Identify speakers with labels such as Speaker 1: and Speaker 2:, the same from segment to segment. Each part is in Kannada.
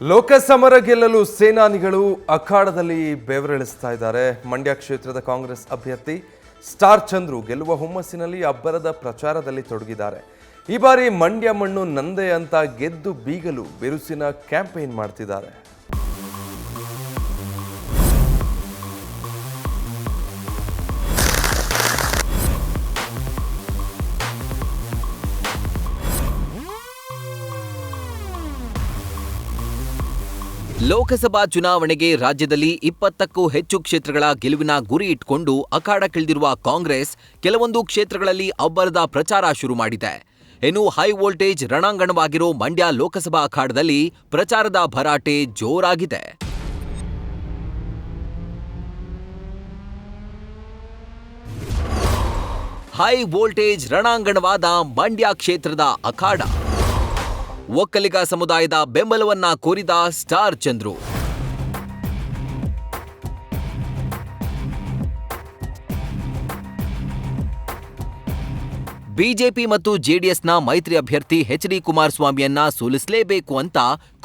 Speaker 1: ಲೋಕಸಮರ ಗೆಲ್ಲಲು ಸೇನಾನಿಗಳು ಅಖಾಡದಲ್ಲಿ ಬೆವರಿಳಿಸ್ತಾ ಇದ್ದಾರೆ. ಮಂಡ್ಯ ಕ್ಷೇತ್ರದ ಕಾಂಗ್ರೆಸ್ ಅಭ್ಯರ್ಥಿ ಸ್ಟಾರ್ ಚಂದ್ರು ಗೆಲ್ಲುವ ಹುಮ್ಮಸ್ಸಿನಲ್ಲಿ ಅಬ್ಬರದ ಪ್ರಚಾರದಲ್ಲಿ ತೊಡಗಿದ್ದಾರೆ. ಈ ಬಾರಿ ಮಂಡ್ಯ ಮಣ್ಣು ನಂದೆ ಅಂತ ಗೆದ್ದು ಬೀಗಲು ಬಿರುಸಿನ ಕ್ಯಾಂಪೇನ್ ಮಾಡ್ತಿದ್ದಾರೆ.
Speaker 2: ಲೋಕಸಭಾ ಚುನಾವಣೆಗೆ ರಾಜ್ಯದಲ್ಲಿ 20ಕ್ಕೂ ಹೆಚ್ಚು ಕ್ಷೇತ್ರಗಳ ಗೆಲುವಿನ ಗುರಿ ಇಟ್ಕೊಂಡು ಅಖಾಡಕ್ಕಿಳಿದಿರುವ ಕಾಂಗ್ರೆಸ್ ಕೆಲವೊಂದು ಕ್ಷೇತ್ರಗಳಲ್ಲಿ ಅಬ್ಬರದ ಪ್ರಚಾರ ಶುರು ಮಾಡಿದೆ. ಇನ್ನು ಹೈ ವೋಲ್ಟೇಜ್ ರಣಾಂಗಣವಾಗಿರೋ ಮಂಡ್ಯ ಲೋಕಸಭಾ ಅಖಾಡದಲ್ಲಿ ಪ್ರಚಾರದ ಭರಾಟೆ ಜೋರಾಗಿದೆ. ಹೈ ವೋಲ್ಟೇಜ್ ರಣಾಂಗಣವಾದ ಮಂಡ್ಯ ಕ್ಷೇತ್ರದ ಅಖಾಡ ಒಕ್ಕಲಿಗ ಸಮುದಾಯದ ಬೆಂಬಲವನ್ನ ಕೋರಿದ ಸ್ಟಾರ್ ಚಂದ್ರು. ಬಿಜೆಪಿ ಮತ್ತು ಜೆಡಿಎಸ್ನ ಮೈತ್ರಿ ಅಭ್ಯರ್ಥಿ ಎಚ್.ಡಿ. ಕುಮಾರಸ್ವಾಮಿಯನ್ನ ಸೋಲಿಸಲೇಬೇಕು ಅಂತ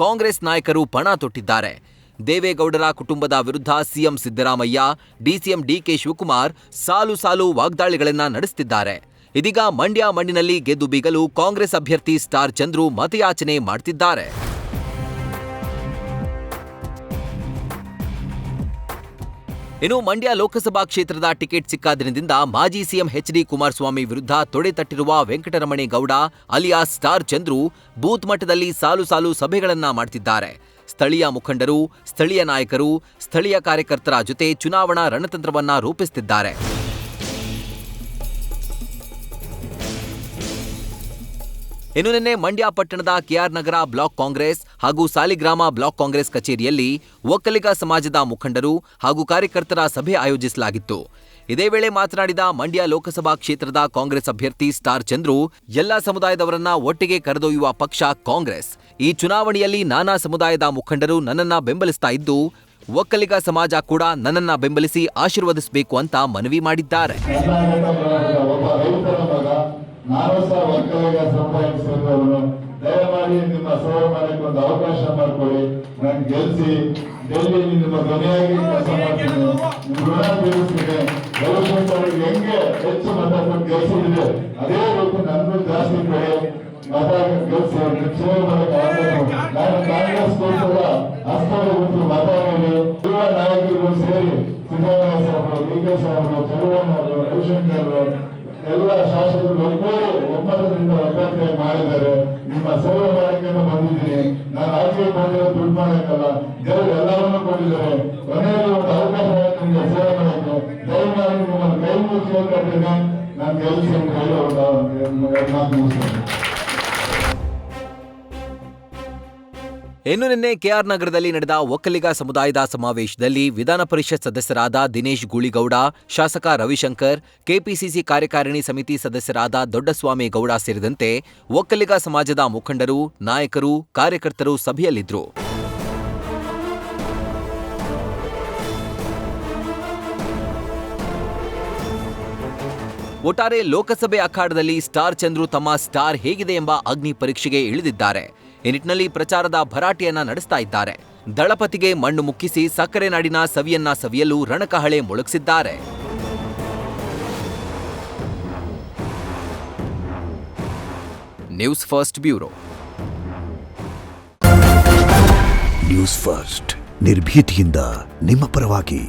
Speaker 2: ಕಾಂಗ್ರೆಸ್ ನಾಯಕರು ಪಣ ತೊಟ್ಟಿದ್ದಾರೆ. ದೇವೇಗೌಡರ ಕುಟುಂಬದ ವಿರುದ್ಧ CM Siddaramaiah, DCM DK Shivakumar ಸಾಲು ವಾಗ್ದಾಳಿಗಳನ್ನ ನಡೆಸುತ್ತಿದ್ದಾರೆ. ಇದೀಗ ಮಂಡ್ಯ ಮಣ್ಣಿನಲ್ಲಿ ಗೆದ್ದು ಬೀಗಲು ಕಾಂಗ್ರೆಸ್ ಅಭ್ಯರ್ಥಿ ಸ್ಟಾರ್ ಚಂದ್ರು ಮತಯಾಚನೆ ಮಾಡ್ತಿದ್ದಾರೆ. ಇನ್ನು ಮಂಡ್ಯ ಲೋಕಸಭಾ ಕ್ಷೇತ್ರದ ಟಿಕೆಟ್ ಸಿಕ್ಕ ದಿನದಿಂದ ಮಾಜಿ ಸಿಎಂ ಎಚ್.ಡಿ. ಕುಮಾರಸ್ವಾಮಿ ವಿರುದ್ಧ ತೊಡೆ ತಟ್ಟಿರುವ Venkataramanegowda alias star Chandru booth ಮಟ್ಟದಲ್ಲಿ ಸಾಲು ಸಭೆಗಳನ್ನ ಮಾಡ್ತಿದ್ದಾರೆ. ಸ್ಥಳೀಯ ಮುಖಂಡರು, ಸ್ಥಳೀಯ ನಾಯಕರು, ಸ್ಥಳೀಯ ಕಾರ್ಯಕರ್ತರ ಜೊತೆ ಚುನಾವಣಾ ರಣತಂತ್ರವನ್ನ ರೂಪಿಸುತ್ತಿದ್ದಾರೆ. ಇನ್ನು ನಿನ್ನೆ ಮಂಡ್ಯ ಪಟ್ಟಣದ ಕೆಆರ್ ನಗರ ಬ್ಲಾಕ್ ಕಾಂಗ್ರೆಸ್ ಹಾಗೂ ಸಾಲಿಗ್ರಾಮ ಬ್ಲಾಕ್ ಕಾಂಗ್ರೆಸ್ ಕಚೇರಿಯಲ್ಲಿ ಒಕ್ಕಲಿಗ ಸಮಾಜದ ಮುಖಂಡರು ಹಾಗೂ ಕಾರ್ಯಕರ್ತರ ಸಭೆ ಆಯೋಜಿಸಲಾಗಿತ್ತು. ಇದೇ ವೇಳೆ ಮಾತನಾಡಿದ ಮಂಡ್ಯ ಲೋಕಸಭಾ ಕ್ಷೇತ್ರದ ಕಾಂಗ್ರೆಸ್ ಅಭ್ಯರ್ಥಿ ಸ್ಟಾರ್ ಚಂದ್ರು, ಎಲ್ಲಾ ಸಮುದಾಯದವರನ್ನ ಒಟ್ಟಿಗೆ ಕರೆದೊಯ್ಯುವ ಪಕ್ಷ ಕಾಂಗ್ರೆಸ್. ಈ ಚುನಾವಣೆಯಲ್ಲಿ ನಾನಾ ಸಮುದಾಯದ ಮುಖಂಡರು ನನ್ನನ್ನ ಬೆಂಬಲಿಸ್ತಾ ಇದ್ದು, ಒಕ್ಕಲಿಗ ಸಮಾಜ ಕೂಡ ನನ್ನನ್ನ ಬೆಂಬಲಿಸಿ ಆಶೀರ್ವದಿಸಬೇಕು ಅಂತ ಮನವಿ ಮಾಡಿದ್ದಾರೆ.
Speaker 3: ನಾನು ಸಹ ಒಕ್ಕಲಿಗ ಸಂಪಾದಿಸಿದವನು, ದಯಮಾಡಿ ನಿಮ್ಮ ಸೇವೆ ಮಾಡಕ್ಕೆ ಒಂದು ಅವಕಾಶ ಮಾಡಿಕೊಡಿ. ನಾನು ಗೆಲ್ಲಿಸಿ ಡೆಲ್ಲಿ ನಿಮ್ಮ ಧ್ವನಿಯಾಗಿ ಕೆಲಸ ಮಾಡ್ತೀನಿ, ನಿಮ್ಮ ಋಣ ತೀರಿಸ್ತೀನಿ. ರವಿಶಂಕರ್ ಹೆಂಗೆ ಹೆಚ್ಚು ಮತ ಕೊಟ್ಟು ಗೆಲ್ಸಿದ್ರೆ ಅದೇ ರೀತಿ ನನ್ಗೂ ಜಾಸ್ತಿ ಕಡೆ ಮತ ಗೆಲ್ಸಿ ಸೇವೆ ಮಾಡಕ್ಕೆ ಆಗಬೇಕು. ನಾನು ಕಾಂಗ್ರೆಸ್ ಪಕ್ಷದ ಹಸ್ತದ ಗುರುತು ಮತ ನೀಡಿ ಯುವ ನಾಯಕರು ಸೇರಿ ಸಿದ್ದರಾಮಯ್ಯ ಸಾಹೇಬರು, ಡಿಕೆ ಸಾಹೇಬರು, ಚಲುವಣ್ಣವರು, ರವಿಶಂಕರ್ ಎಲ್ಲ ಶಾಸಕರು ಒಮ್ಮತದಿಂದ ಅಭ್ಯರ್ಥಿ ಮಾಡಿದ್ದಾರೆ. ನಿಮ್ಮ ಸೇವೆ ಮಾಡಕ್ಕೆ ಬಂದಿದ್ದೀನಿ. ನಾನು ರಾಜಕೀಯ ಬಂದಿರೋ ದುಡ್ಡು ಮಾಡಕ್ಕಲ್ಲ, ದೇವರು ಎಲ್ಲವನ್ನೂ ಕೊಟ್ಟಿದ್ದಾರೆ. ಕೊನೆಯಲ್ಲಿ ಒಂದು ಅವಕಾಶ ನಿಮಗೆ ಸೇವೆ ಮಾಡಕ್ಕೆ ದಯಮಾಡಿ ನಿಮ್ಮನ್ನು ಕೈ ಮುಚ್ಚಿ ಹೇಳ್ಕೊಟ್ಟಿದ್ದೀನಿ. ನಾನು ಗೆಲ್ಲಿಸಿ ಅಂತ ಹೇಳಿ ಒಂದು ಮಾತು ಮುಗಿಸ್ತೇನೆ.
Speaker 2: ಇನ್ನು ನಿನ್ನೆ ಕೆಆರ್ ನಗರದಲ್ಲಿ ನಡೆದ ಒಕ್ಕಲಿಗ ಸಮುದಾಯದ ಸಮಾವೇಶದಲ್ಲಿ ವಿಧಾನ ಪರಿಷತ್ ಸದಸ್ಯರಾದ ದಿನೇಶ್ ಗೂಳಿಗೌಡ, ಶಾಸಕ ರವಿಶಂಕರ್, ಕೆಪಿಸಿಸಿ ಕಾರ್ಯಕಾರಿಣಿ ಸಮಿತಿ ಸದಸ್ಯರಾದ ದೊಡ್ಡಸ್ವಾಮೇಗೌಡ ಸೇರಿದಂತೆ ಒಕ್ಕಲಿಗ ಸಮಾಜದ ಮುಖಂಡರು, ನಾಯಕರು, ಕಾರ್ಯಕರ್ತರು ಸಭೆಯಲ್ಲಿದ್ದರು. ಒಟ್ಟಾರೆ ಲೋಕಸಭೆ ಅಖಾಡದಲ್ಲಿ ಸ್ಟಾರ್ ಚಂದ್ರು ತಮ್ಮ ಸ್ಟಾರ್ ಹೇಗಿದೆ ಎಂಬ ಅಗ್ನಿ ಪರೀಕ್ಷೆಗೆ ಇಳಿದಿದ್ದಾರೆ. ಈ ನಿಟ್ಟಿನಲ್ಲಿ ಪ್ರಚಾರದ ಭರಾಟೆಯನ್ನ ನಡೆಸ್ತಾ ಇದ್ದಾರೆ. ದಳಪತಿಗೆ ಮಣ್ಣು ಮುಕ್ಕಿಸಿ ಸಕ್ಕರೆ ನಾಡಿನ ಸವಿಯನ್ನ ಸವಿಯಲು ರಣಕಹಳೆ ಮೊಳಗಿಸಿದ್ದಾರೆ. News first bureau.
Speaker 4: News first ನಿರ್ಭೀತಿಯಿಂದ ನಿಮ್ಮ ಪರವಾಗಿ.